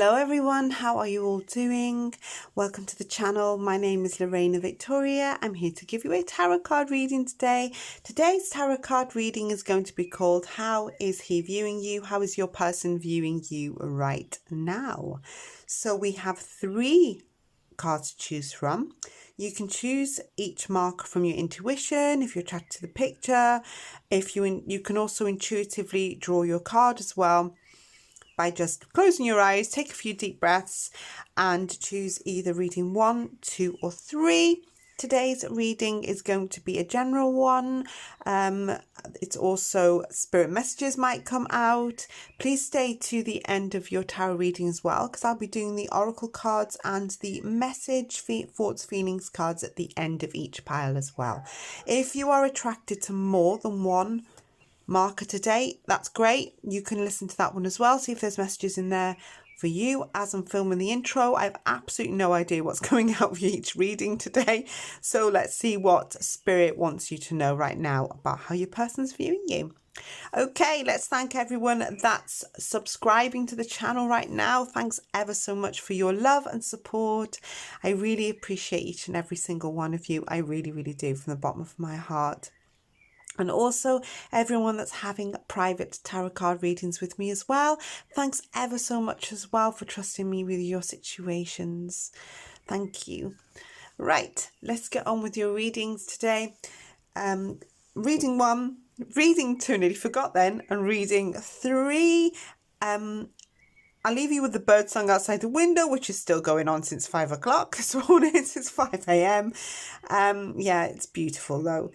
Hello everyone, how are you all doing? Welcome to the channel. My name is Lorena Victoria. I'm here to give you a tarot card reading today. Today's tarot card reading is going to be called How is he viewing you? How is your person viewing you right now? So we have 3 cards to choose from. You can choose each marker from your intuition if you're attracted to the picture. If you can also intuitively draw your card as well by just closing your eyes, take a few deep breaths and choose either reading 1, 2 or 3. Today's reading is going to be a general one. It's also spirit messages might come out. Please stay to the end of your tarot reading as well, because I'll be doing the oracle cards and the message, thoughts, feelings cards at the end of each pile as well. If you are attracted to more than one marker today, that's great. You can listen to that one as well, see if there's messages in there for you. As I'm filming the intro, I have absolutely no idea what's going out for each reading today, so let's see what spirit wants you to know right now about how your person's viewing you. Okay, let's thank everyone that's subscribing to the channel right now. Thanks ever so much for your love and support. I really appreciate each and every single one of you. I really do, from the bottom of my heart. And also everyone that's having private tarot card readings with me as well. Thanks ever so much as well for trusting me with your situations. Thank you. Right, let's get on with your readings today. Reading 1, reading 2, nearly forgot then, and reading 3. I'll leave you with the bird song outside the window, which is still going on since 5 o'clock this morning, since 5 a.m. Yeah, it's beautiful though.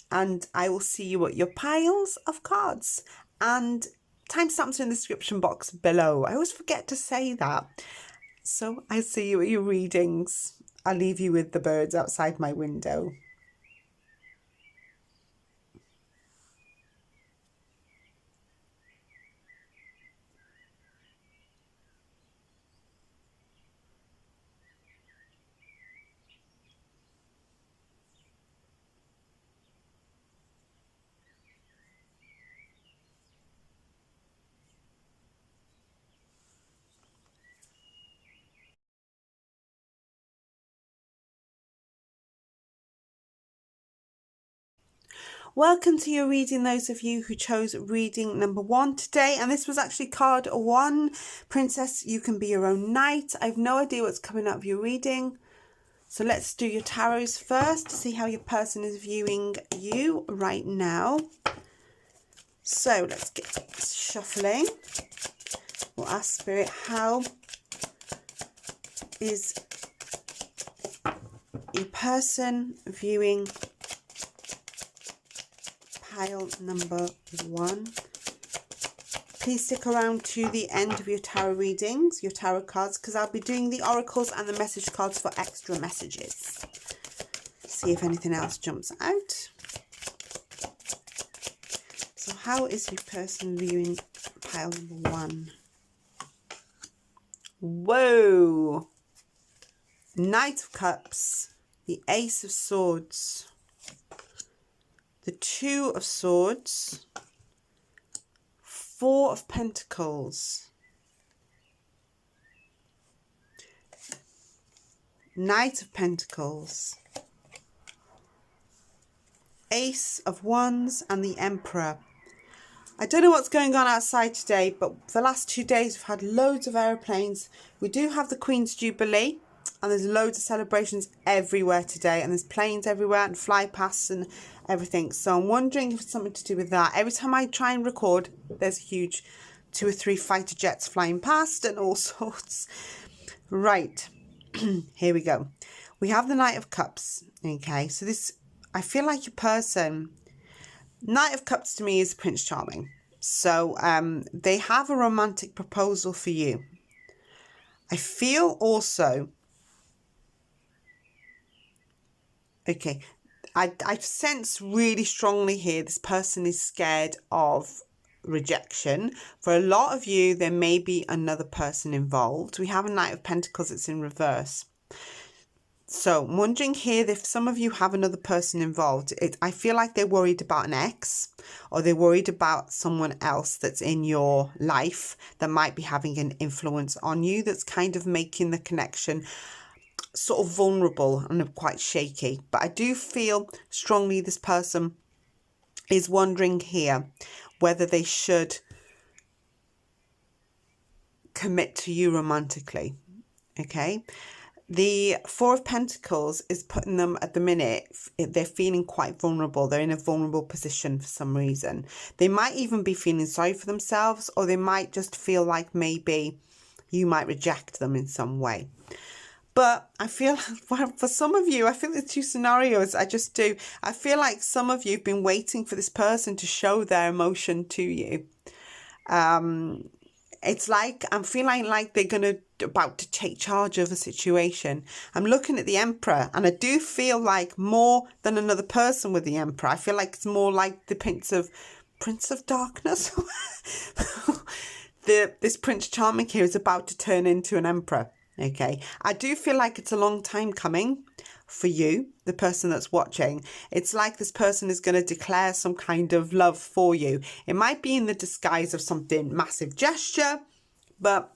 And I will see you at your piles of cards, and timestamps are in the description box below. I always forget to say that. So I'll see you at your readings. I'll leave you with the birds outside my window. Welcome to your reading, those of you who chose reading number 1 today. And this was actually card 1, Princess, you can be your own knight. I have no idea what's coming out of your reading. So let's do your tarots first to see how your person is viewing you right now. So let's get shuffling. We'll ask Spirit, how is your person viewing pile number 1. Please stick around to the end of your tarot readings, your tarot cards, because I'll be doing the oracles and the message cards for extra messages. See if anything else jumps out. So how is your person viewing pile number 1? Whoa! Knight of Cups, the Ace of Swords, the 2 of Swords, 4 of Pentacles, Knight of Pentacles, Ace of Wands and the Emperor. I don't know what's going on outside today, but for the last 2 days we've had loads of aeroplanes. We do have the Queen's Jubilee, and there's loads of celebrations everywhere today, and there's planes everywhere and fly pasts and everything. So I'm wondering if it's something to do with that. Every time I try and record, there's huge 2 or 3 fighter jets flying past and all sorts. Right, here we go. We have the Knight of Cups. Okay, so this, I feel like your person, Knight of Cups to me is Prince Charming. So they have a romantic proposal for you. I feel also, okay, I sense really strongly here this person is scared of rejection. For a lot of you, there may be another person involved. We have a Knight of Pentacles that's in reverse. So I'm wondering here if some of you have another person involved. I feel like they're worried about an ex, or they're worried about someone else that's in your life that might be having an influence on you, that's kind of making the connection sort of vulnerable and quite shaky. But I do feel strongly this person is wondering here whether they should commit to you romantically. Okay. The Four of Pentacles is putting them at the minute, they're feeling quite vulnerable. They're in a vulnerable position for some reason. They might even be feeling sorry for themselves, or they might just feel like maybe you might reject them in some way. But I feel for some of you, I feel the two scenarios, I just do. I feel like some of you have been waiting for this person to show their emotion to you. It's like I'm feeling like they're about to take charge of a situation. I'm looking at the Emperor, and I do feel like more than another person with the Emperor. I feel like it's more like the Prince of Darkness. This Prince Charming here is about to turn into an Emperor. Okay, I do feel like it's a long time coming for you, the person that's watching. It's like this person is going to declare some kind of love for you. It might be in the disguise of something massive gesture, but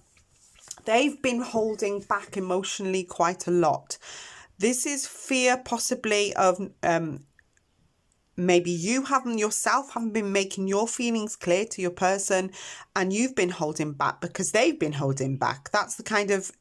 they've been holding back emotionally quite a lot. This is fear possibly of maybe you haven't been making your feelings clear to your person, and you've been holding back because they've been holding back. That's the kind of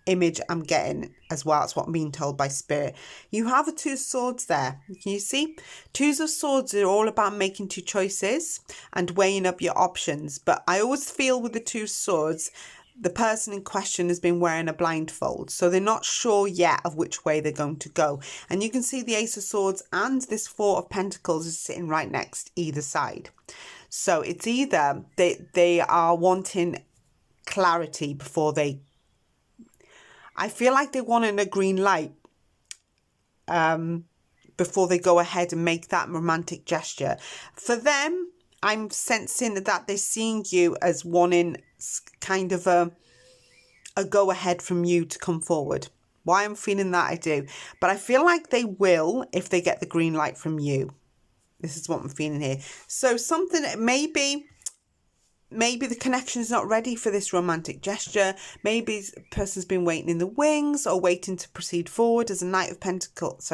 image I'm getting as well. That's what I'm being told by Spirit. You have a Two of Swords there. Can you see? Twos of Swords are all about making two choices and weighing up your options. But I always feel with the Two of Swords, the person in question has been wearing a blindfold. So they're not sure yet of which way they're going to go. And you can see the Ace of Swords and this Four of Pentacles is sitting right next either side. So it's either they are wanting clarity before they, I feel like they want a green light before they go ahead and make that romantic gesture. For them, I'm sensing that they're seeing you as wanting kind of a go ahead from you to come forward. Why I'm feeling that, I do. But I feel like they will if they get the green light from you. This is what I'm feeling here. So something, maybe the connection is not ready for this romantic gesture. Maybe the person's been waiting in the wings or waiting to proceed forward. As a Knight of Pentacles,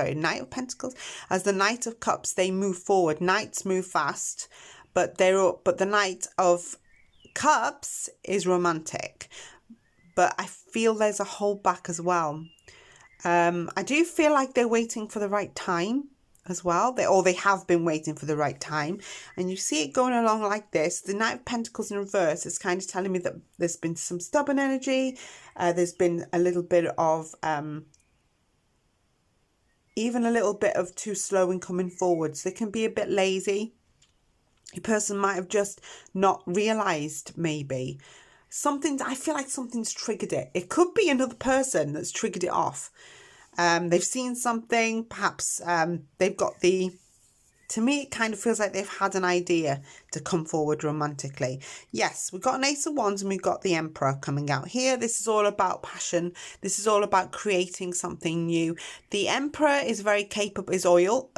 as the Knight of Cups, they move forward. Knights move fast, but the Knight of Cups is romantic. But I feel there's a holdback as well. I do feel like they're waiting for the right time as well. They have been waiting for the right time. And you see it going along like this. The Knight of Pentacles in reverse is kind of telling me that there's been some stubborn energy. There's been a little bit of, even a little bit of too slow in coming forwards. They can be a bit lazy. Your person might have just not realised maybe. I feel like something's triggered it. It could be another person that's triggered it off. They've seen something, perhaps they've got to me it kind of feels like they've had an idea to come forward romantically. Yes, we've got an Ace of Wands and we've got the Emperor coming out here. This is all about passion. This is all about creating something new. The Emperor is very capable, is loyal,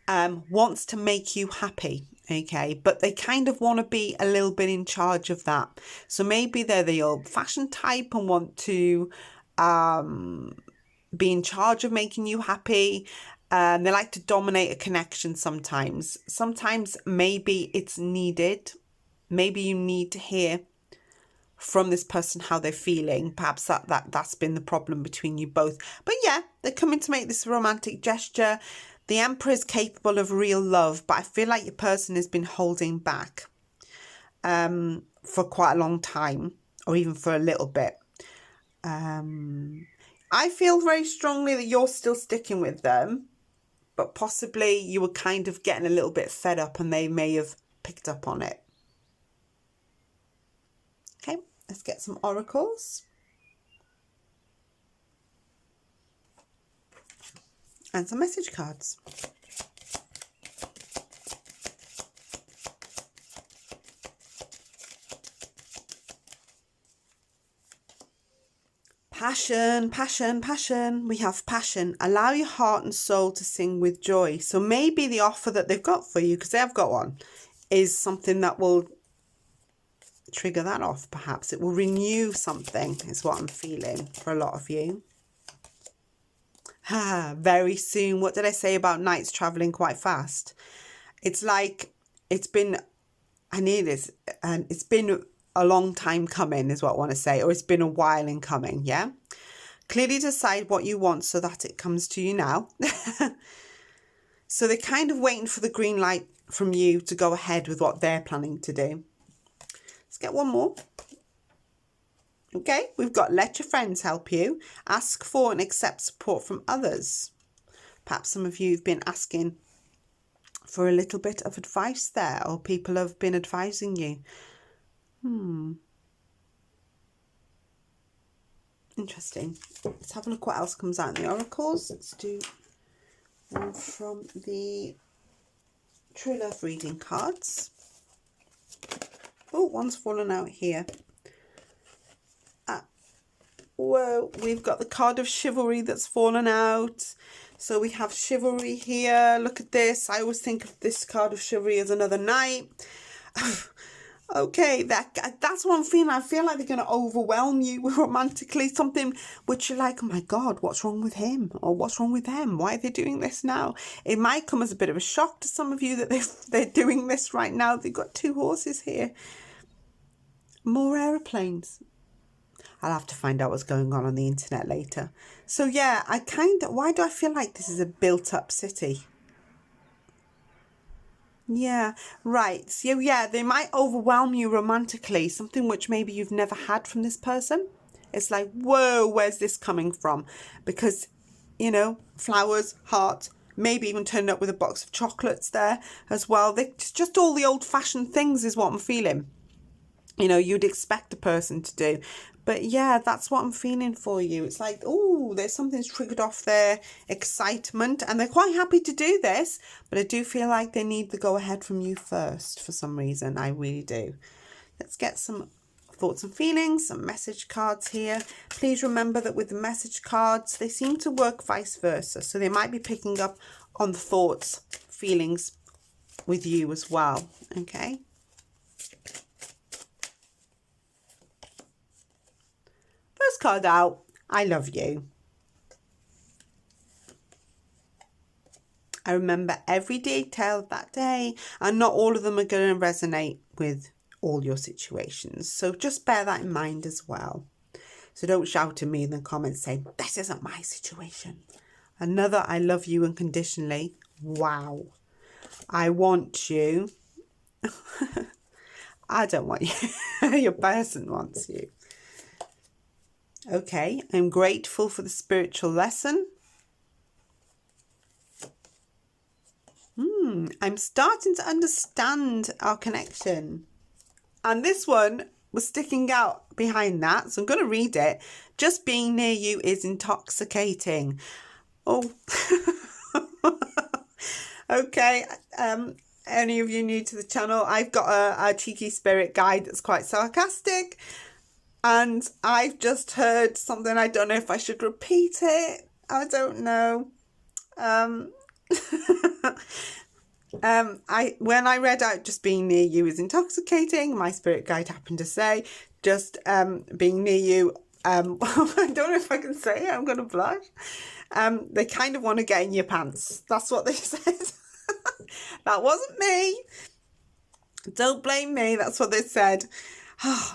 wants to make you happy. Okay, but they kind of want to be a little bit in charge of that. So maybe they're the old-fashioned type and want to be in charge of making you happy. They like to dominate a connection sometimes. Sometimes maybe it's needed. Maybe you need to hear from this person how they're feeling. Perhaps that's been the problem between you both. But yeah, they're coming to make this romantic gesture. The Emperor is capable of real love, but I feel like your person has been holding back for quite a long time, or even for a little bit. I feel very strongly that you're still sticking with them, but possibly you were kind of getting a little bit fed up and they may have picked up on it. Okay, let's get some oracles. And some message cards. Passion, passion, passion. We have passion. Allow your heart and soul to sing with joy. So maybe the offer that they've got for you, because they have got one, is something that will trigger that off, perhaps. It will renew something, is what I'm feeling for a lot of you. Very soon. What did I say about nights traveling quite fast? It's like it's been, I need this, and it's been a long time coming is what I want to say, or it's been a while in coming, yeah? Clearly decide what you want so that it comes to you now. So they're kind of waiting for the green light from you to go ahead with what they're planning to do. Let's get one more. Okay, we've got let your friends help you. Ask for and accept support from others. Perhaps some of you have been asking for a little bit of advice there, or people have been advising you. Interesting. Let's have a look what else comes out in the oracles. Let's do one from the True Love reading cards. Oh, one's fallen out here. Whoa, we've got the card of chivalry that's fallen out. So we have chivalry here. Look at this. I always think of this card of chivalry as another knight. Okay, that's what I'm feeling. I feel like they're going to overwhelm you romantically. Something which you're like, oh my God, what's wrong with him? Or what's wrong with them? Why are they doing this now? It might come as a bit of a shock to some of you that they're doing this right now. They've got 2 horses here. More aeroplanes. I'll have to find out what's going on the internet later. So yeah, why do I feel like this is a built up city? Yeah, right. So yeah, they might overwhelm you romantically, something which maybe you've never had from this person. It's like, whoa, where's this coming from? Because, you know, flowers, heart, maybe even turning up with a box of chocolates there as well. It's just all the old-fashioned things is what I'm feeling. You know, you'd expect a person to do. But yeah, that's what I'm feeling for you. It's like, oh, there's something's triggered off their excitement. And they're quite happy to do this. But I do feel like they need the go-ahead from you first for some reason. I really do. Let's get some thoughts and feelings, some message cards here. Please remember that with the message cards, they seem to work vice versa. So they might be picking up on the thoughts, feelings with you as well. Okay. First card out, I love you. I remember every detail of that day, and not all of them are going to resonate with all your situations. So just bear that in mind as well. So don't shout at me in the comments saying, this isn't my situation. Another, I love you unconditionally. Wow. I want you. I don't want you. Your person wants you. Okay, I'm grateful for the spiritual lesson. I'm starting to understand our connection. And this one was sticking out behind that, so I'm going to read it. Just being near you is intoxicating. Oh, okay. Any of you new to the channel, I've got a cheeky spirit guide that's quite sarcastic. And I've just heard something. I don't know if I should repeat it. I don't know. When I read out just being near you is intoxicating, my spirit guide happened to say just being near you. I don't know if I can say it. I'm going to blush. They kind of want to get in your pants. That's what they said. That wasn't me. Don't blame me. That's what they said.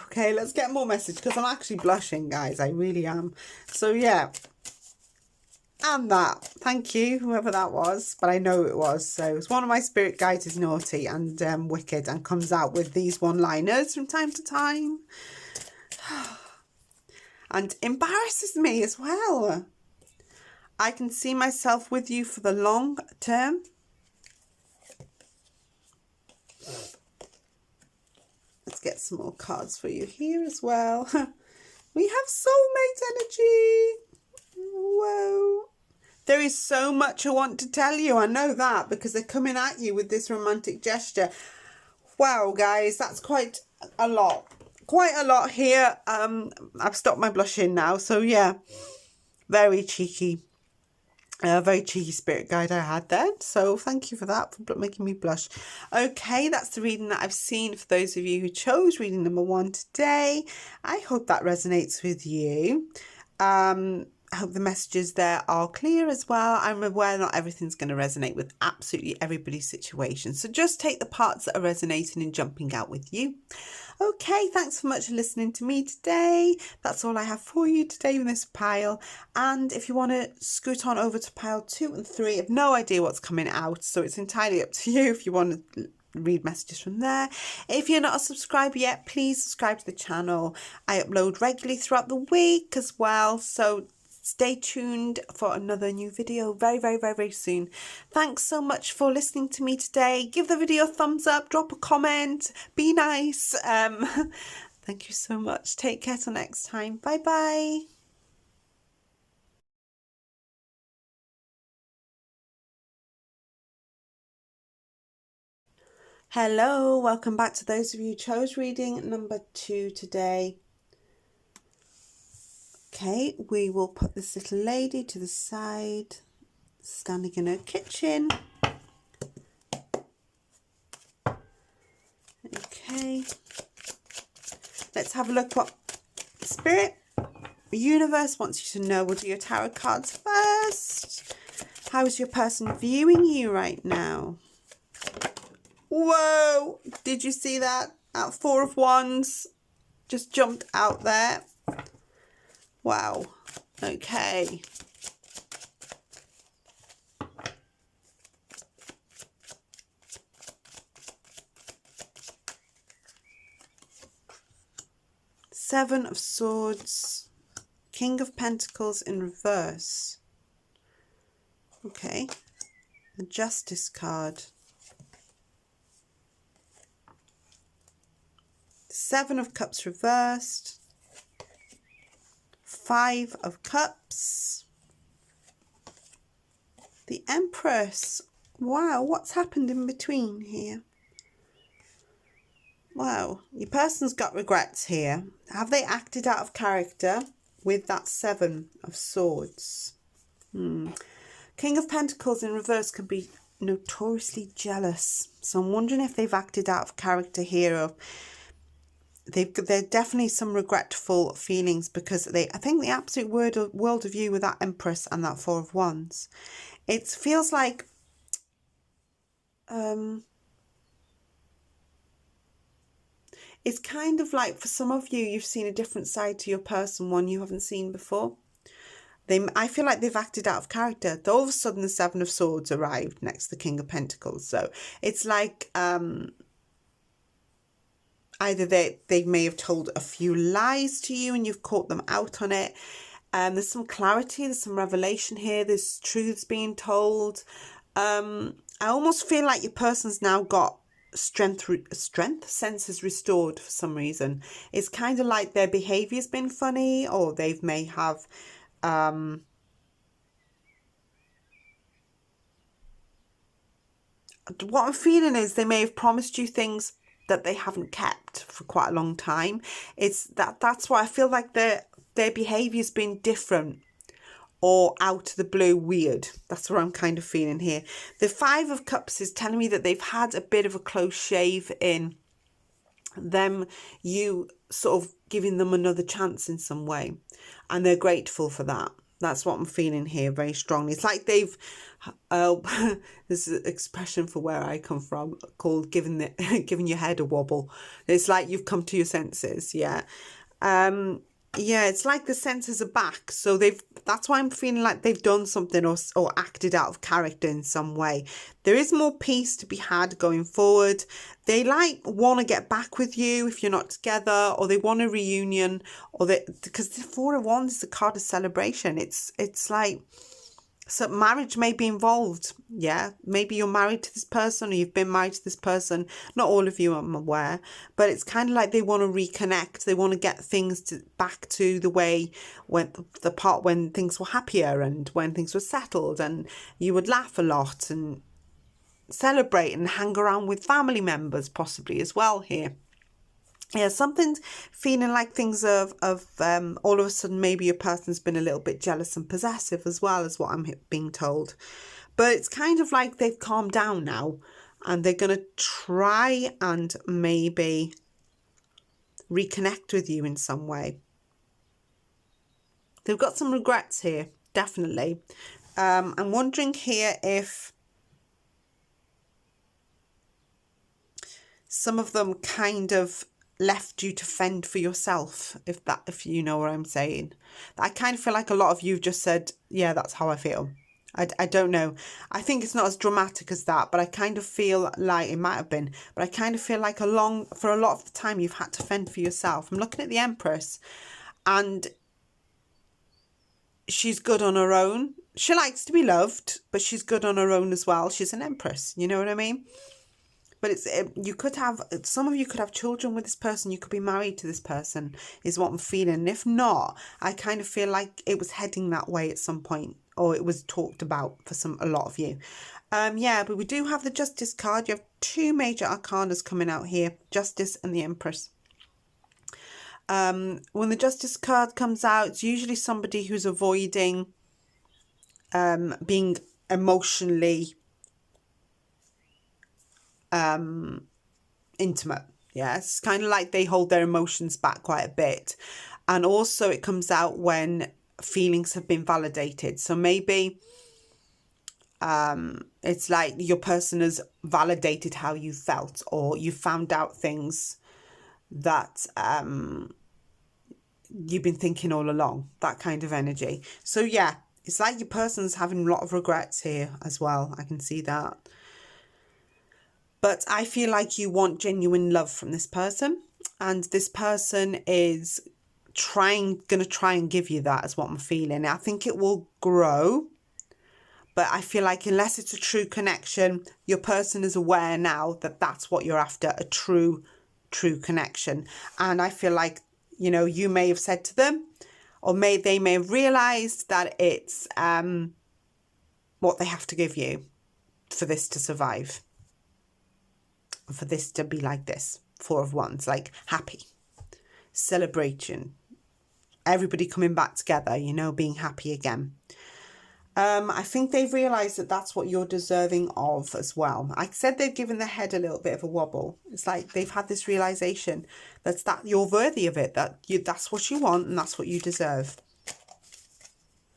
Okay, let's get more message because I'm actually blushing, guys. I really am. So, yeah. And that. Thank you, whoever that was. But I know it was. So, it's one of my spirit guides is naughty and wicked and comes out with these one-liners from time to time. And embarrasses me as well. I can see myself with you for the long term. Let's get some more cards for you here as well. We have soulmate energy. Whoa. There is so much I want to tell you. I know that because they're coming at you with this romantic gesture. Wow, guys, that's quite a lot. quite a lot here. I've stopped my blushing now, so yeah, very cheeky. Very cheeky spirit guide I had there, so thank you for that, for making me blush. Okay, that's the reading that I've seen for those of you who chose reading number 1 today. I hope that resonates with you. I hope the messages there are clear as well. I'm aware not everything's going to resonate with absolutely everybody's situation, so just take the parts that are resonating and jumping out with you. Okay, thanks so much for listening to me today. That's all I have for you today in this pile. And if you want to scoot on over to pile 2 and 3, I have no idea what's coming out, so it's entirely up to you if you want to read messages from there. If you're not a subscriber yet, please subscribe to the channel. I upload regularly throughout the week as well, so stay tuned for another new video very soon. Thanks so much for listening to me today. Give the video a thumbs up, drop a comment, be nice. Thank you so much. Take care till next time. Bye bye. Hello, welcome back to those of you who chose reading number 2 today. Okay, we will put this little lady to the side, standing in her kitchen. Okay, let's have a look what Spirit, the universe wants you to know. We'll do your tarot cards first. How is your person viewing you right now? Whoa, did you see that? That 4 of Wands just jumped out there. Wow. Okay. Seven of Swords. King of Pentacles in reverse. Okay. The Justice card. Seven of Cups reversed. 5 of Cups. The Empress. Wow, what's happened in between here? Wow, your person's got regrets here. Have they acted out of character with that 7 of Swords? King of Pentacles in reverse can be notoriously jealous. So I'm wondering if they've acted out of character here, or there are definitely some regretful feelings, because I think the absolute world of you with that Empress and that 4 of Wands, it feels like it's kind of like, for some of you, you've seen a different side to your person, one you haven't seen before. I feel like they've acted out of character. All of a sudden the 7 of Swords arrived next to the King of Pentacles. So it's like either they may have told a few lies to you and you've caught them out on it. There's some clarity, there's some revelation here, there's truths being told. I almost feel like your person's now got strength senses restored for some reason. It's kind of like their behavior's been funny, or they may have what I'm feeling is they may have promised you things that they haven't kept for quite a long time. That's why I feel like their behavior's been different, or out of the blue weird. That's what I'm kind of feeling here. The 5 of Cups is telling me that they've had a bit of a close shave in them, you sort of giving them another chance in some way, and they're grateful for that. That's what I'm feeling here very strongly. It's like they've there's an expression for where I come from called giving your head a wobble. It's like you've come to your senses. Yeah. Yeah, it's like the senses are back. So that's why I'm feeling like they've done something or acted out of character in some way. There is more peace to be had going forward. They want to get back with you if you're not together, or they want a reunion, because the 4 of Wands is a card of celebration. It's like, so marriage may be involved. Yeah, maybe you're married to this person, or you've been married to this person. Not all of you, I'm aware, but it's kind of like they want to reconnect. They want to get things back to the way the part when things were happier and when things were settled, and you would laugh a lot and celebrate and hang around with family members possibly as well here. Yeah, something's feeling like things of all of a sudden maybe your person's been a little bit jealous and possessive as well, as what I'm being told. But it's kind of like they've calmed down now and they're going to try and maybe reconnect with you in some way. They've got some regrets here, definitely. I'm wondering here if some of them kind of left you to fend for yourself, if you know what I'm saying. I kind of feel like a lot of you just said, yeah, that's how I feel. I don't know. I think it's not as dramatic as that, but I kind of feel like it might have been. But I kind of feel like for a lot of the time you've had to fend for yourself. I'm looking at the Empress, and she's good on her own. She likes to be loved, but she's good on her own as well. She's an Empress, you know what I mean? But some of you could have children with this person. You could be married to this person, is what I'm feeling. And if not, I kind of feel like it was heading that way at some point, or it was talked about for a lot of you. Yeah, but we do have the Justice card. You have two major arcanas coming out here, Justice and the Empress. When the Justice card comes out, it's usually somebody who's avoiding being emotionally intimate. Yeah, it's kind of like they hold their emotions back quite a bit. And also it comes out when feelings have been validated. So maybe it's like your person has validated how you felt, or you found out things that you've been thinking all along, that kind of energy. So yeah, it's like your person's having a lot of regrets here as well. I can see that. But I feel like you want genuine love from this person, and this person is going to try and give you that, is what I'm feeling. I think it will grow, but I feel like unless it's a true connection, your person is aware now that that's what you're after, a true connection. And I feel like, you know, you may have said to them, or they may have realised that it's what they have to give you for this to survive. For this to be like this. Four of Wands, like happy, celebration, everybody coming back together, you know, being happy again. I think they've realised that that's what you're deserving of as well. I said they've given their head a little bit of a wobble. It's like they've had this realisation that you're worthy of it, that's what you want and that's what you deserve.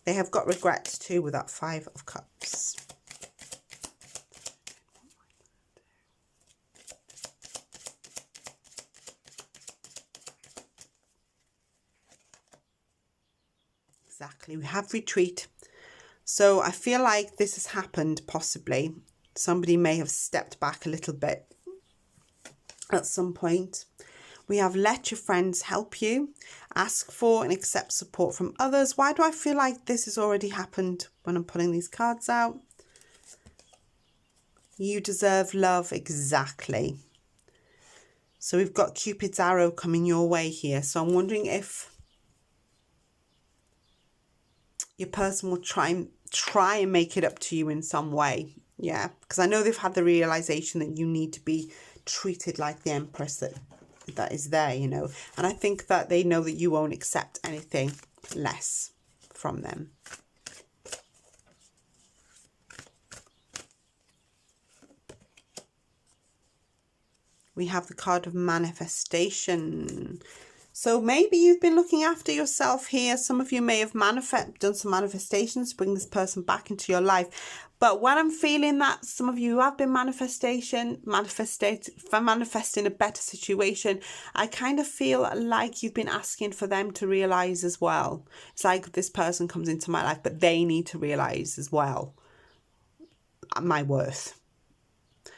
They have got regrets too with that Five of Cups. Exactly. We have retreat. So I feel like this has happened possibly. Somebody may have stepped back a little bit at some point. We have let your friends help you. Ask for and accept support from others. Why do I feel like this has already happened when I'm pulling these cards out? You deserve love. Exactly. So we've got Cupid's arrow coming your way here. So I'm wondering if your person will try and make it up to you in some way. Yeah, because I know they've had the realization that you need to be treated like the Empress that is there, you know. And I think that they know that you won't accept anything less from them. We have the card of manifestation. So maybe you've been looking after yourself here. Some of you may have done some manifestations to bring this person back into your life. But when I'm feeling that some of you have been manifesting a better situation, I kind of feel like you've been asking for them to realise as well. It's like this person comes into my life, but they need to realise as well my worth.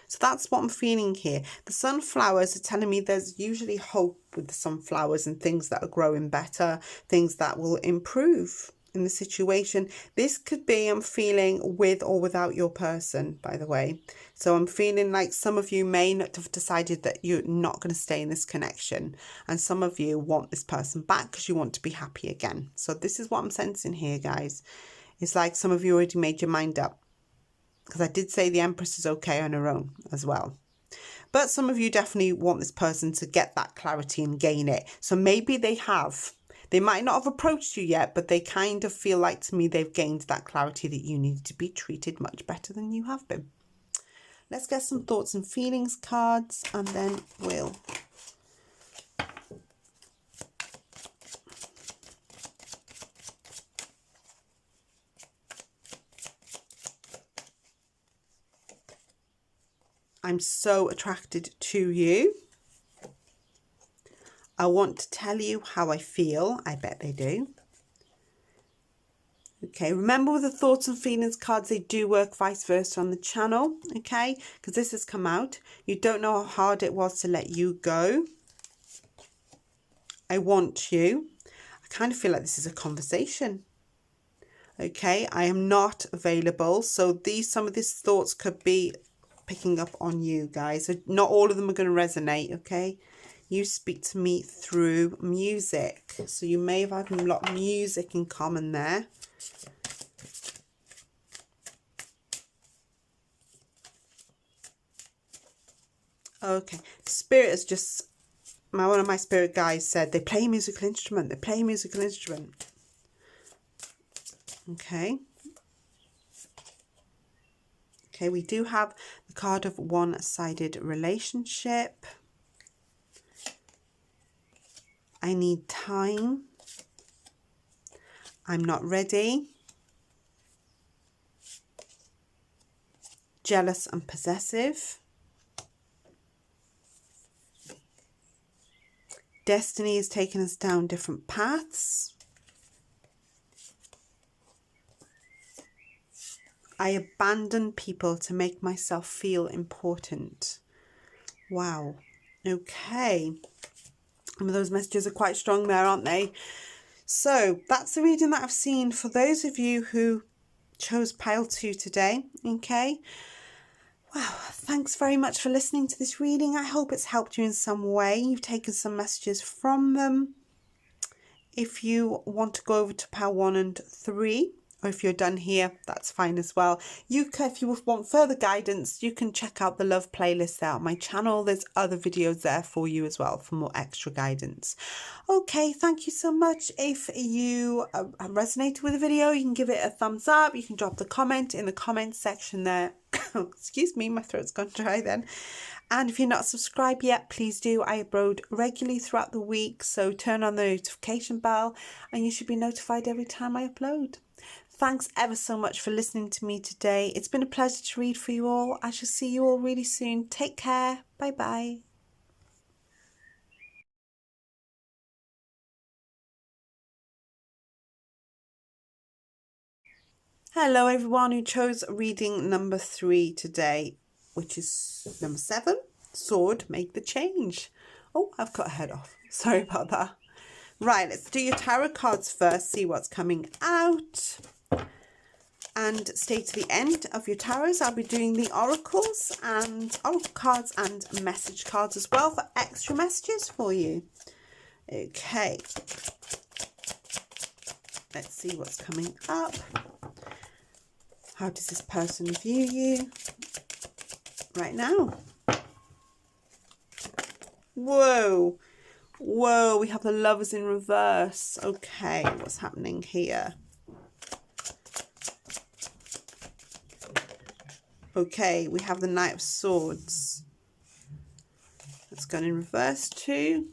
So that's what I'm feeling here. The sunflowers are telling me there's usually hope with the sunflowers and things that are growing better, things that will improve in the situation. This could be, I'm feeling, with or without your person, by the way. So I'm feeling like some of you may not have decided that you're not going to stay in this connection. And some of you want this person back because you want to be happy again. So this is what I'm sensing here, guys. It's like some of you already made your mind up. Because I did say the Empress is okay on her own as well. But some of you definitely want this person to get that clarity and gain it. So maybe they have. They might not have approached you yet, but they kind of feel like to me they've gained that clarity that you need to be treated much better than you have been. Let's get some thoughts and feelings cards, and then we'll I'm so attracted to you. I want to tell you how I feel. I bet they do. Okay, remember with the thoughts and feelings cards, they do work vice versa on the channel, okay? Because this has come out. You don't know how hard it was to let you go. I want you. I kind of feel like this is a conversation. Okay, I am not available. So some of these thoughts could be picking up on you guys. So not all of them are going to resonate, okay? You speak to me through music. So you may have had a lot of music in common there. Okay, Spirit is just, one of my spirit guys said they play a musical instrument. They play a musical instrument. Okay. Okay, we do have the card of one-sided relationship. I need time. I'm not ready. Jealous and possessive. Destiny has taken us down different paths. I abandon people to make myself feel important. Wow. Okay. Some of those messages are quite strong there, aren't they? So that's the reading that I've seen for those of you who chose pile 2 today. Okay. Wow. Thanks very much for listening to this reading. I hope it's helped you in some way. You've taken some messages from them. If you want to go over to pile 1 and 3, or if you're done here, that's fine as well. If you want further guidance, you can check out the love playlist there on my channel. There's other videos there for you as well for more extra guidance. Okay, thank you so much. If you resonated with the video, you can give it a thumbs up. You can drop the comment in the comment section there. Excuse me, my throat's gone dry then. And if you're not subscribed yet, please do. I upload regularly throughout the week, so turn on the notification bell and you should be notified every time I upload. Thanks ever so much for listening to me today. It's been a pleasure to read for you all. I shall see you all really soon. Take care. Bye bye. Hello everyone who chose reading number 3 today, which is number 7. Sword, make the change. Oh, I've cut a head off. Sorry about that. Right, let's do your tarot cards first, see what's coming out. And stay to the end of your tarots. I'll be doing the oracles and oracle cards and message cards as well for extra messages for you. Okay. Let's see what's coming up. How does this person view you right now? Whoa. Whoa, we have the Lovers in reverse. Okay, what's happening here? Okay, we have the Knight of Swords. That's gone in reverse too.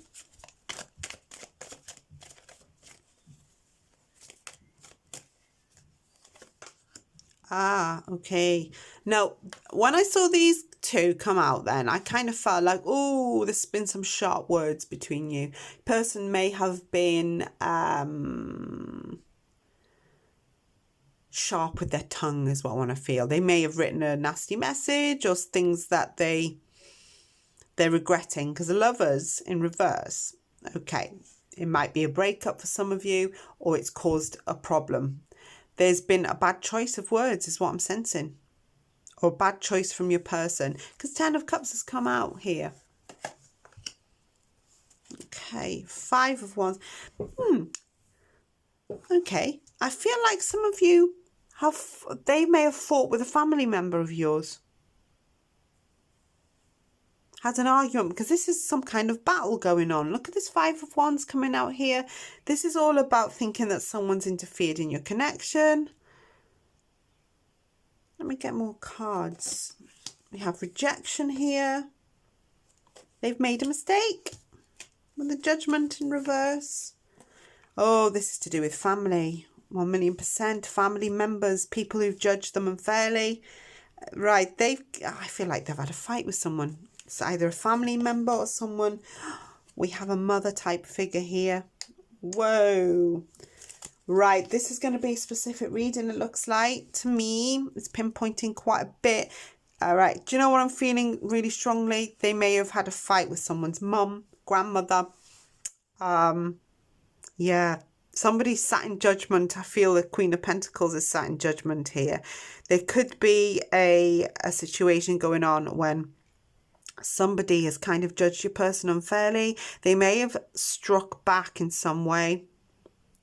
Ah, okay. Now, when I saw these two come out then, I kind of felt like, oh, there's been some sharp words between you. Person may have been sharp with their tongue is what I want to feel. They may have written a nasty message or things that they're regretting, because the Lovers in reverse, okay, it might be a breakup for some of you, or it's caused a problem. There's been a bad choice of words is what I'm sensing, or a bad choice from your person, because 10 of Cups has come out here. Okay, 5 of Wands. Okay, I feel like some of you they may have fought with a family member of yours. had an argument, because this is some kind of battle going on. Look at this Five of Wands coming out here. This is all about thinking that someone's interfered in your connection. Let me get more cards. We have rejection here. They've made a mistake with the Judgment in reverse. Oh, this is to do with family. 1,000,000%. Family members, people who've judged them unfairly. Right, I feel like they've had a fight with someone. It's either a family member or someone. We have a mother type figure here. Whoa. Right, this is going to be a specific reading, it looks like to me. It's pinpointing quite a bit. All right, do you know what I'm feeling really strongly? They may have had a fight with someone's mum, grandmother. Yeah, somebody sat in judgment. I feel the Queen of Pentacles is sat in judgment here. There could be a situation going on when somebody has kind of judged your person unfairly. They may have struck back in some way.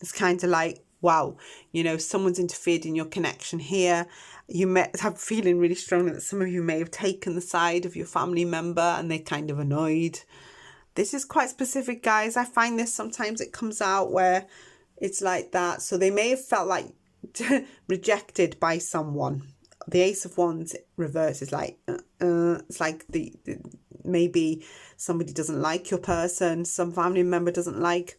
It's kind of like, wow, you know, someone's interfered in your connection here. You may have feeling really strongly that some of you may have taken the side of your family member and they're kind of annoyed. This is quite specific, guys. I find this sometimes it comes out where it's like that. So they may have felt like rejected by someone. The Ace of Wands reverse is like, it's like maybe somebody doesn't like your person. Some family member doesn't like.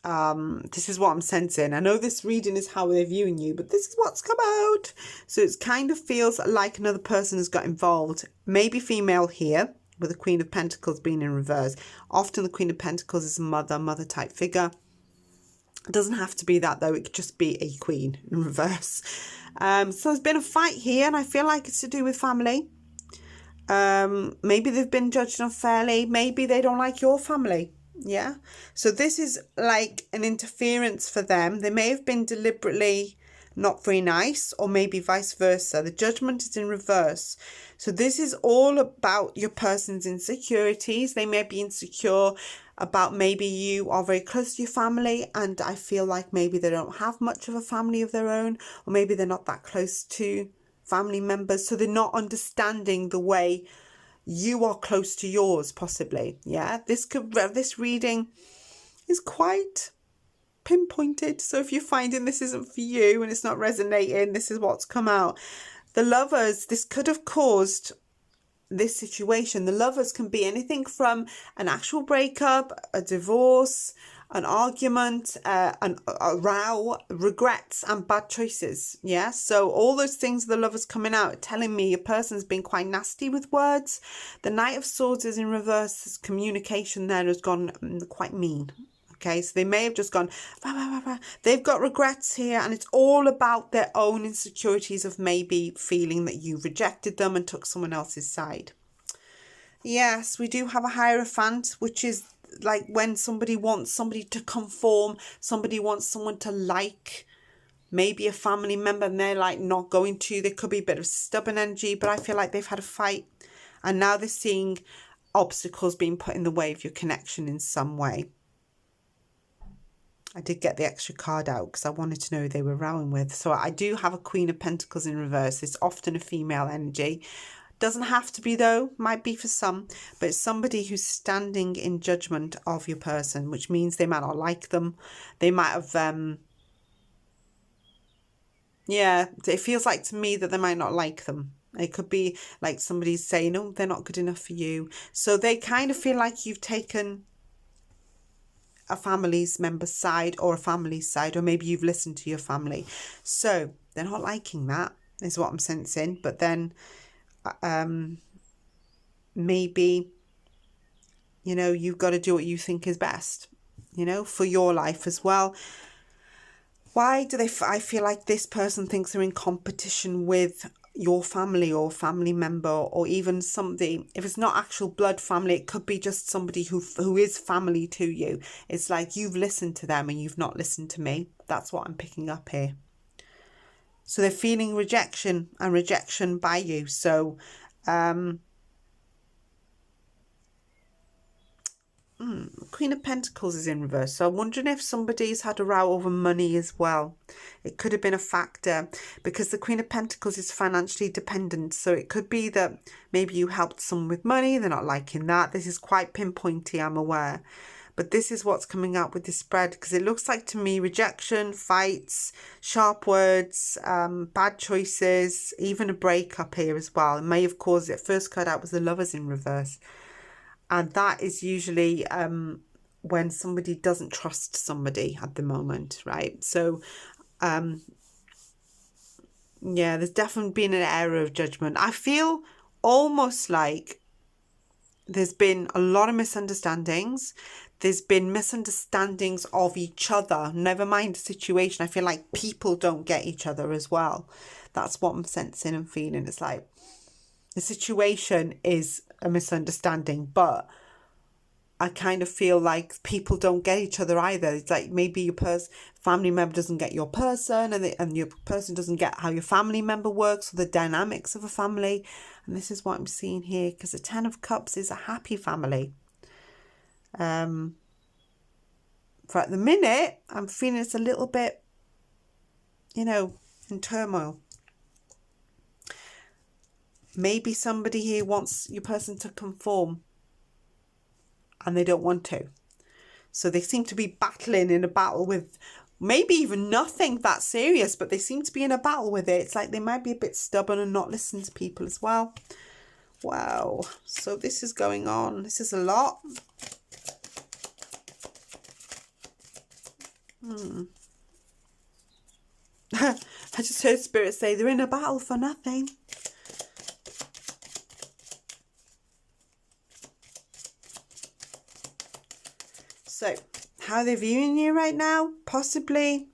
This is what I'm sensing. I know this reading is how they're viewing you, but this is what's come out. So it kind of feels like another person has got involved. Maybe female here, with the Queen of Pentacles being in reverse. Often the Queen of Pentacles is a mother type figure. It doesn't have to be that though. It could just be a queen in reverse. So there's been a fight here, and I feel like it's to do with family. Maybe they've been judged unfairly. Maybe they don't like your family. Yeah. So this is like an interference for them. They may have been deliberately not very nice, or maybe vice versa. The Judgment is in reverse. So this is all about your person's insecurities. They may be insecure about maybe you are very close to your family, and I feel like maybe they don't have much of a family of their own, or maybe they're not that close to family members. So they're not understanding the way you are close to yours, possibly. Yeah, this reading is quite pinpointed. So if you're finding this isn't for you and it's not resonating, this is what's come out. The Lovers, this could have caused this situation. The Lovers can be anything from an actual breakup, a divorce, an argument, a row, regrets and bad choices. Yeah, so all those things, the Lovers coming out telling me your person's been quite nasty with words. The Knight of Swords is in reverse. Communication there has gone quite mean. Okay, so they may have just gone, bah, bah, bah, bah. They've got regrets here, and it's all about their own insecurities of maybe feeling that you rejected them and took someone else's side. Yes, we do have a Hierophant, which is like when somebody wants somebody to conform, somebody wants someone to like, maybe a family member, and they're like not going to. There could be a bit of stubborn energy, but I feel like they've had a fight, and now they're seeing obstacles being put in the way of your connection in some way. I did get the extra card out because I wanted to know who they were rowing with. So I do have a Queen of Pentacles in reverse. It's often a female energy. Doesn't have to be though, might be for some, but it's somebody who's standing in judgment of your person, which means they might not like them. They might have, yeah, it feels like to me that they might not like them. It could be like somebody's saying, oh, they're not good enough for you. So they kind of feel like you've taken a family's member's side or a family's side, or maybe you've listened to your family. So they're not liking that, is what I'm sensing. But then maybe, you know, you've got to do what you think is best, you know, for your life as well. Why do I feel like this person thinks they're in competition with your family or family member, or even somebody, if it's not actual blood family, it could be just somebody who is family to you. It's like you've listened to them and you've not listened to me. That's what I'm picking up here. So they're feeling rejection by you. So Queen of Pentacles is in reverse. So I'm wondering if somebody's had a row over money as well. It could have been a factor because the Queen of Pentacles is financially dependent. So it could be that maybe you helped someone with money. They're not liking that. This is quite pinpointy, I'm aware. But this is what's coming up with this spread, because it looks like to me rejection, fights, sharp words, bad choices, even a breakup here as well. It may have caused it. First card out was the Lovers in reverse. And that is usually when somebody doesn't trust somebody at the moment, right? So, yeah, there's definitely been an error of judgment. I feel almost like there's been a lot of misunderstandings. There's been misunderstandings of each other. Never mind the situation. I feel like people don't get each other as well. That's what I'm sensing and feeling. It's like the situation is a misunderstanding, but I kind of feel like people don't get each other either. It's like maybe your family member doesn't get your person, and your person doesn't get how your family member works, or the dynamics of a family. And this is what I'm seeing here, because the Ten of Cups is a happy family. For at the minute, I'm feeling it's a little bit, in turmoil. Maybe somebody here wants your person to conform and they don't want to. So they seem to be battling in a battle with maybe even nothing that serious, but they seem to be in a battle with it. It's like they might be a bit stubborn and not listen to people as well. Wow. So this is going on. This is a lot. I just heard Spirit say they're in a battle for nothing. So, how are they viewing you right now? Possibly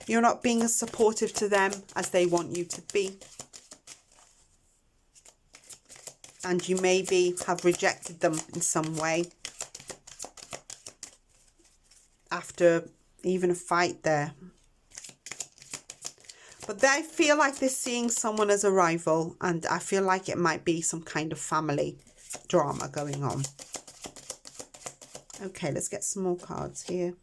you're not being as supportive to them as they want you to be. And you maybe have rejected them in some way. After even a fight there. But they feel like they're seeing someone as a rival. And I feel like it might be some kind of family drama going on. Okay, let's get some more cards here.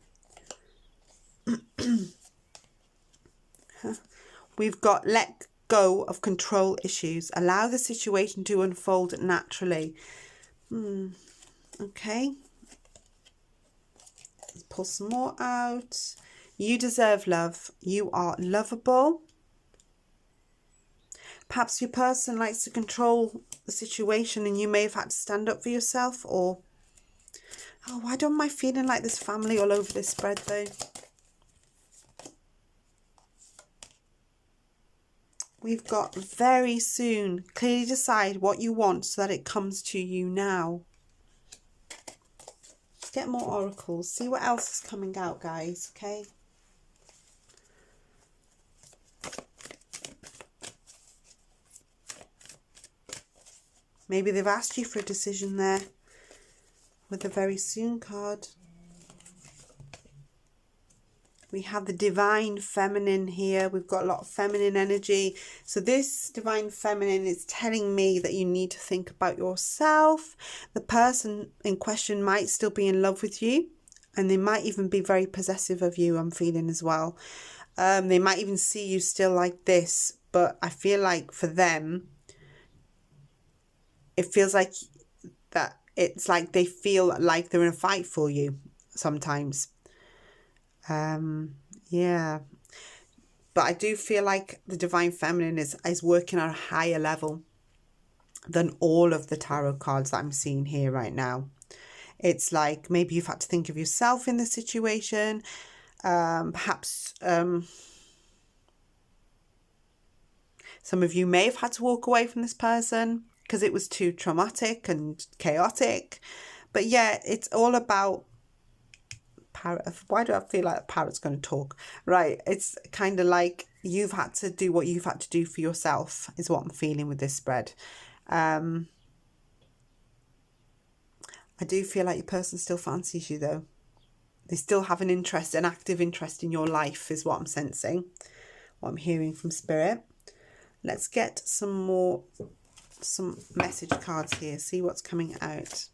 We've got let go of control issues. Allow the situation to unfold naturally. Okay. Let's pull some more out. You deserve love. You are lovable. Perhaps your person likes to control the situation and you may have had to stand up for yourself, or... Oh, why don't I feeling like there's family all over this spread though? We've got very soon. Clearly decide what you want so that it comes to you now. Let's get more oracles. See what else is coming out, guys. Okay. Maybe they've asked you for a decision there with the very soon card. We have the divine feminine here. We've got a lot of feminine energy. So this divine feminine is telling me that you need to think about yourself. The person in question might still be in love with you. And they might even be very possessive of you, I'm feeling as well. They might even see you still like this. But I feel like for them, it feels like that it's like they feel like they're in a fight for you sometimes. Yeah, but I do feel like the divine feminine is working on a higher level than all of the tarot cards that I'm seeing here right now. It's like maybe you've had to think of yourself in the situation. Perhaps some of you may have had to walk away from this person because it was too traumatic and chaotic. But yeah, it's all about parrot. Why do I feel like a parrot's going to talk? Right, it's kind of like you've had to do what you've had to do for yourself is what I'm feeling with this spread. I do feel like your person still fancies you though. They still have an active interest in your life is what I'm sensing, what I'm hearing from Spirit. Let's get some message cards here, see what's coming out.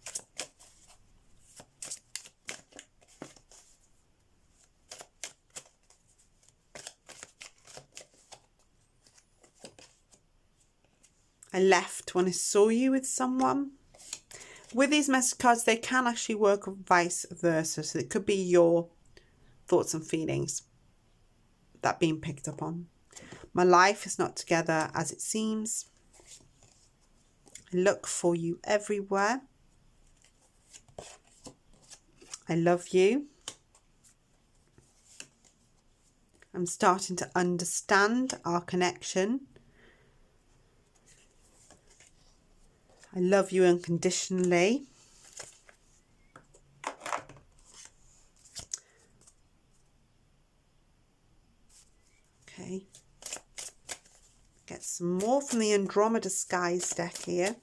I left when I saw you with someone. With these message cards, they can actually work vice versa. So it could be your thoughts and feelings that being picked up on. My life is not together as it seems. I look for you everywhere. I love you. I'm starting to understand our connection. I love you unconditionally. Okay. Get some more from the Andromeda Skies deck here.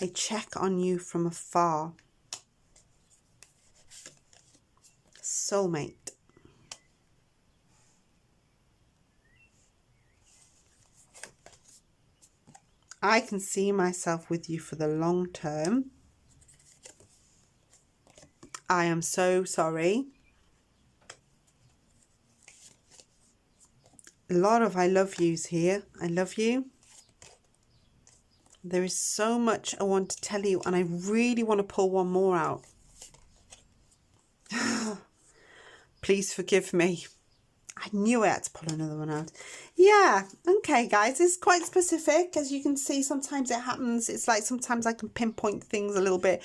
I check on you from afar. Soulmate. I can see myself with you for the long term. I am so sorry. A lot of I love yous here. I love you. There is so much I want to tell you, and I really want to pull one more out. Please forgive me. I knew I had to pull another one out. Yeah, okay, guys. It's quite specific. As you can see, sometimes it happens. It's like sometimes I can pinpoint things a little bit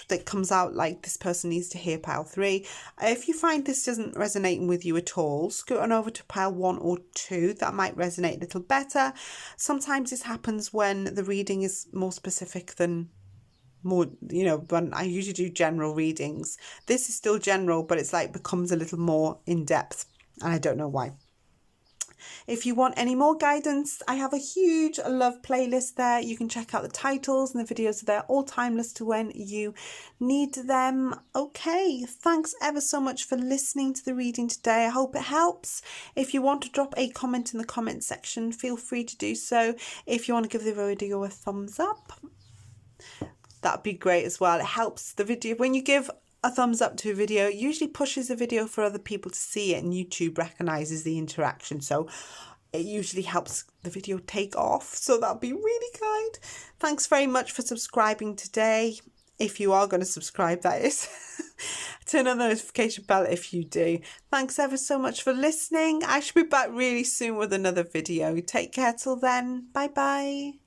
that comes out like this person needs to hear pile 3. If you find this doesn't resonate with you at all, scoot on over to pile 1 or 2. That might resonate a little better. Sometimes this happens when the reading is more specific than more, you know, when I usually do general readings. This is still general, but it's like becomes a little more in depth. And I don't know why. If you want any more guidance, I have a huge love playlist there. You can check out the titles and the videos. They're all timeless to when you need them. Okay, thanks ever so much for listening to the reading today. I hope it helps. If you want to drop a comment in the comment section, feel free to do so. If you want to give the video a thumbs up, that'd be great as well. It helps the video. When you give a thumbs up to a video, it usually pushes the video for other people to see it, and YouTube recognizes the interaction, so it usually helps the video take off. So that'll be really kind. Thanks very much for subscribing today, if you are going to subscribe, that is. Turn on the notification bell if you do. Thanks ever so much for listening. I should be back really soon with another video. Take care till then. Bye bye.